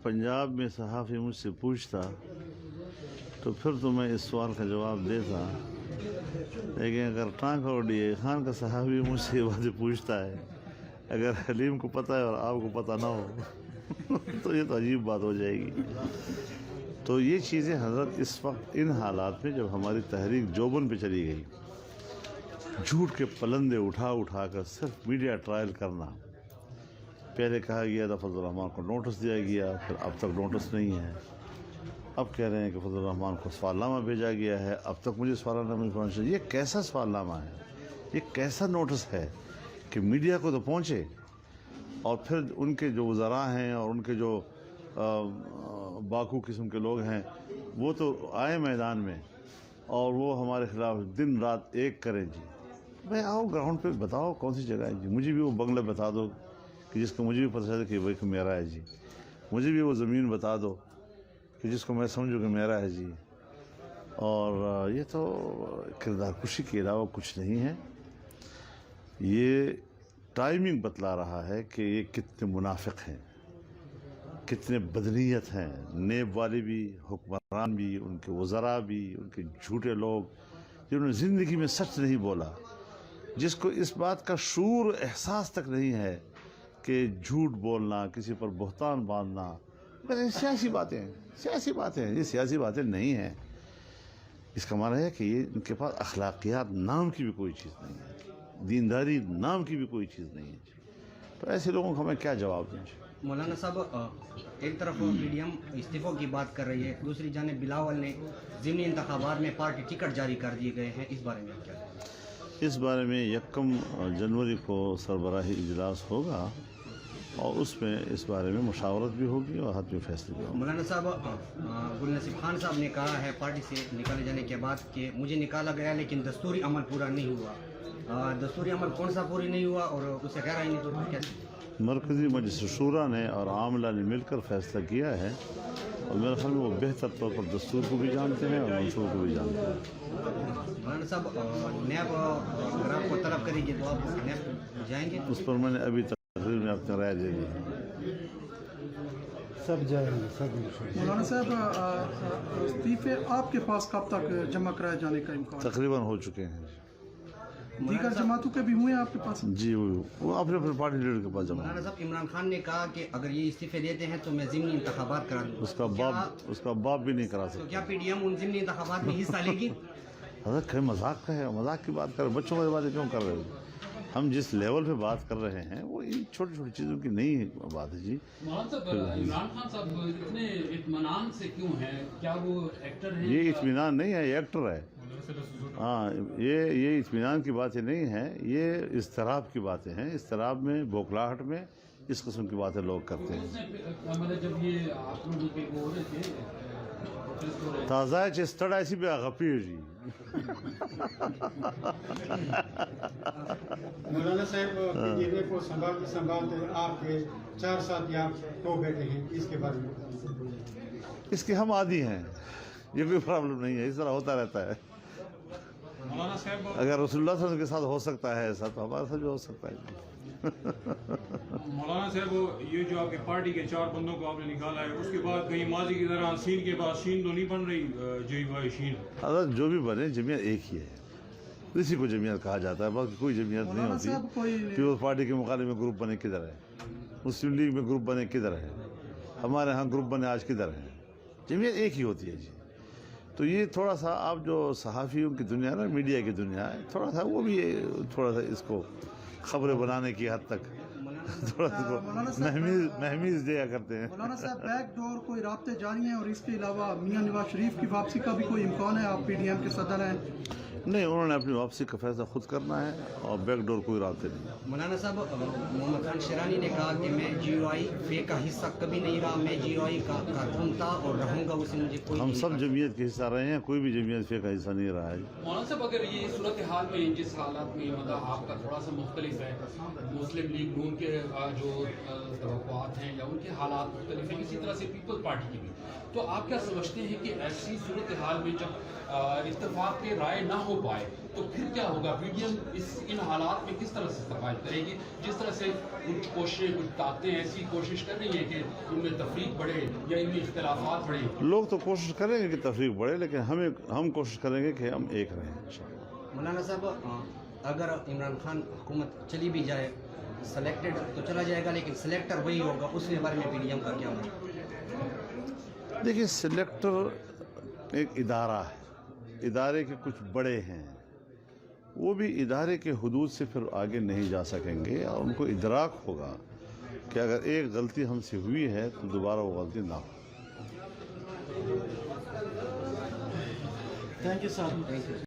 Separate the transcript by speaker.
Speaker 1: पंजाब में सहाफ़ी मुझसे पूछता तो फिर तो मैं इस सवाल का जवाब देता, लेकिन अगर टांका और डी खान का सहाफ़ी मुझसे ये बातें पूछता है, अगर हलीम को पता है और आपको पता ना हो तो ये तो अजीब बात हो जाएगी। तो ये चीज़ें हज़रत इस वक्त इन हालात में, जब हमारी तहरीक जोबन पे चली गई, झूठ के पलंदे उठा उठा कर सिर्फ मीडिया ट्रायल करना। पहले कहा गया था फजल रहमान को नोटिस दिया गया, फिर अब तक नोटिस नहीं है। अब कह रहे हैं कि फजल रहमान को सवालनामा भेजा गया है, अब तक मुझे सवालनामा नहीं पहुँचा। ये कैसा सवालनामा है, ये कैसा नोटिस है कि मीडिया को तो पहुँचे और फिर उनके जो वज़रा हैं और उनके जो बाकू किस्म के लोग हैं वो तो आए मैदान में और वो हमारे खिलाफ दिन रात एक करें। जी भाई आओ ग्राउंड पे बताओ कौन सी जगह है जी, मुझे भी वो बंगला बता दो कि जिसको मुझे भी पता चले कि वही मेरा है जी, मुझे भी वो ज़मीन बता दो कि जिसको मैं समझूँ कि मेरा है जी। और ये तो किरदार कुशी के अलावा कुछ नहीं है। ये टाइमिंग बतला रहा है कि ये कितने मुनाफिक हैं, कितने बदनीयत हैं, नेब वाले भी, हुक्मरान भी, उनके वज़रा भी, उनके झूठे लोग जिन्होंने ज़िंदगी में सच नहीं बोला, जिसको इस बात का शूर एहसास तक नहीं है कि झूठ बोलना, किसी पर बहतान बांधना, बस सियासी बातें हैं, सियासी बातें हैं। ये सियासी बातें नहीं हैं। इसका माना है कि ये इनके पास अखलाकियात नाम की भी कोई चीज़ नहीं है, दीनदारी नाम की भी कोई चीज़ नहीं है। तो ऐसे लोगों को हमें क्या जवाब दें?
Speaker 2: मौलाना साहब, एक तरफ मीडियम इस्तीफ़ों की बात कर रही है, दूसरी जानिब बिलावल ने ज़िमनी इंतखाबात में पार्टी टिकट जारी कर दिए गए हैं, इस बारे में क्या?
Speaker 1: इस बारे में 1 जनवरी को सरबराही इजलास होगा और उसमें इस बारे में मुशावरत भी होगी और हतमी फैसले भी होंगे।
Speaker 2: मौलाना साहब, गुल नसीब खान साहब ने कहा है पार्टी से निकाले जाने के बाद कि मुझे निकाला गया लेकिन दस्तूरी अमल पूरा नहीं हुआ। दस्तूरी अमल कौन सा पूरी नहीं हुआ और उसे गहराई नहीं तो कैसे?
Speaker 1: मरकज़ी मजलिस शूरा ने और आमला ने मिलकर फैसला किया है और मेरे ख्याल में वो बेहतर तौर पर दस्तूर को भी जानते हैं और मंसूर को भी जानते हैं।
Speaker 2: मौलाना साहब, नैब अगर आपको तलब करेंगे तो आप नैब जाएंगे?
Speaker 1: उस पर मैंने अभी तकरीर में अपनी राय दे दी है।
Speaker 3: सब जाएंगे, सब।
Speaker 4: मौलाना साहब, इस्तीफे आपके पास कब तक जमा कराए जाने का इम्कान?
Speaker 1: तकरीबन हो चुके हैं।
Speaker 4: दीगर जमातों के भी हुए हैं आपके पास?
Speaker 1: जी वो अपने अपने पार्टी लीडर के पास जमा।
Speaker 2: मौलाना साहब, इमरान खान ने कहा कि अगर ये इस्तीफे देते हैं तो मैं ज़िमनी इंतखाबात करा दूँगा।
Speaker 1: उसका बाप भी नहीं करा सकता।
Speaker 2: तो क्या पीडीएम उन ज़िमनी इंतखाबात में हिस्सा लेगी?
Speaker 1: हज़रत कहीं मजाक का है, मजाक की बात कर रहे, बच्चों वाली बातें क्यों कर रहे हो? हम जिस लेवल पे बात कर रहे हैं वो इन छोटी छोटी चीज़ों की नहीं बात है जी।
Speaker 5: इमरान खान साहब इतने इत्मीनान से क्यों हैं? क्या वो एक्टर हैं?
Speaker 1: ये इत्मीनान नहीं है, ये एक्टर है। हाँ, ये इत्मीनान की बातें नहीं हैं, ये इज़्तिराब की बातें हैं। इज़्तिराब में, बौखलाहट में इस किस्म की बातें लोग करते हैं।
Speaker 5: मतलब जब ये आप लोगों के वो हो रहे थे
Speaker 1: ताज़ा चेस्टड ऐसी भी गफीर जी।
Speaker 3: मौलाना साहब, पीडीएम को संभालते आपके 4 साथी आप 2 बेटे हैं, इसके बारे में?
Speaker 1: इसके हम आदी हैं, ये कोई प्रॉब्लम नहीं है, इस तरह होता रहता है।
Speaker 6: मौलाना साहब,
Speaker 1: अगर रसूलुल्लाह सल्लल्लाहु अलैहि वसल्लम के साथ हो सकता है ऐसा तो हमारे साथ भी हो सकता है।
Speaker 6: मौलाना साहब, ये जो आपके पार्टी के 4 बंदों को आपने निकाला है, उसके बाद कहीं माजी की तरह शीन के बाद शीन तो नहीं बन रही? JY शीन
Speaker 1: अगर जो भी बने, जमीयत एक ही है, इसी को जमीयत कहा जाता है, बाकी कोई जमीयत नहीं होती। पीपल्स पार्टी के मुकाबले में ग्रुप बने किधर है? मुस्लिम लीग में ग्रुप बने किधर है? हमारे यहाँ ग्रुप बने आज किधर है? जमीयत एक ही होती है जी। तो ये थोड़ा सा आप जो सहाफ़ियों की दुनिया ना, मीडिया की दुनिया है, थोड़ा सा वो भी थोड़ा सा इसको खबरें बनाने की हद तक थोड़ा सा महमीज दिया करते हैं।
Speaker 4: मौलाना साहब, बैक डोर कोई राब्ते जारी हैं और इसके अलावा मियां नवाज शरीफ की वापसी का भी कोई इम्कान है? आप पीडीएम के सदर हैं।
Speaker 1: नहीं, उन्होंने अपनी वापसी का फैसला खुद करना है और बैकडोर कोई रास्ते नहीं।
Speaker 2: मौलाना साहब, मोहम्मद खान शेरानी ने कहा कि मैं GOI फे का हिस्सा कभी नहीं रहा, मैं GOI का कारकुन था और रहूँगा, उसे मुझे कोई
Speaker 1: हम सब जमीयत के हिस्सा रहे हैं, कोई भी जमीयत फे का हिस्सा नहीं रहा है।
Speaker 5: मौलाना साहब, अगर ये सूरत हाल में जिस हालात में मतलब आपका थोड़ा सा मुख्तलिफ है, मुस्लिम लीग नून के जो तवक्कुआत हैं या उनके हालात मुख्तलिफ हैं, इसी तरह से पीपल्स पार्टी की भी। तो आप क्या समझते हैं कि ऐसी सूरत हाल में जब इत्तेफाक की राय ना हो पाए तो फिर क्या होगा? पीडीएम इन हालात में किस तरह से इस्तेमाल करेगी? जिस तरह से कुछ कोशिशें, कुछ ताकतें ऐसी कोशिश कर रही हैं कि इनमें तफरीक बढ़े या इनमें इख्तलाफात बढ़े।
Speaker 1: लोग तो कोशिश करेंगे कि तफरीक बढ़े, लेकिन हम कोशिश करेंगे कि हम एक रहें इंशाअल्लाह।
Speaker 2: मौलाना साहब, अगर इमरान खान हुकूमत चली भी जाए, सेलेक्टेड तो चला जाएगा, लेकिन सेलेक्टर वही होगा, उसके बारे में पीडीएम का क्या मानना?
Speaker 1: देखिए, सिलेक्टर एक इदारा है, इदारे के कुछ बड़े हैं, वो भी इदारे के हुदूद से फिर आगे नहीं जा सकेंगे और उनको इदराक होगा कि अगर एक गलती हमसे हुई है तो दोबारा वो गलती ना हो।
Speaker 4: Thank you sir.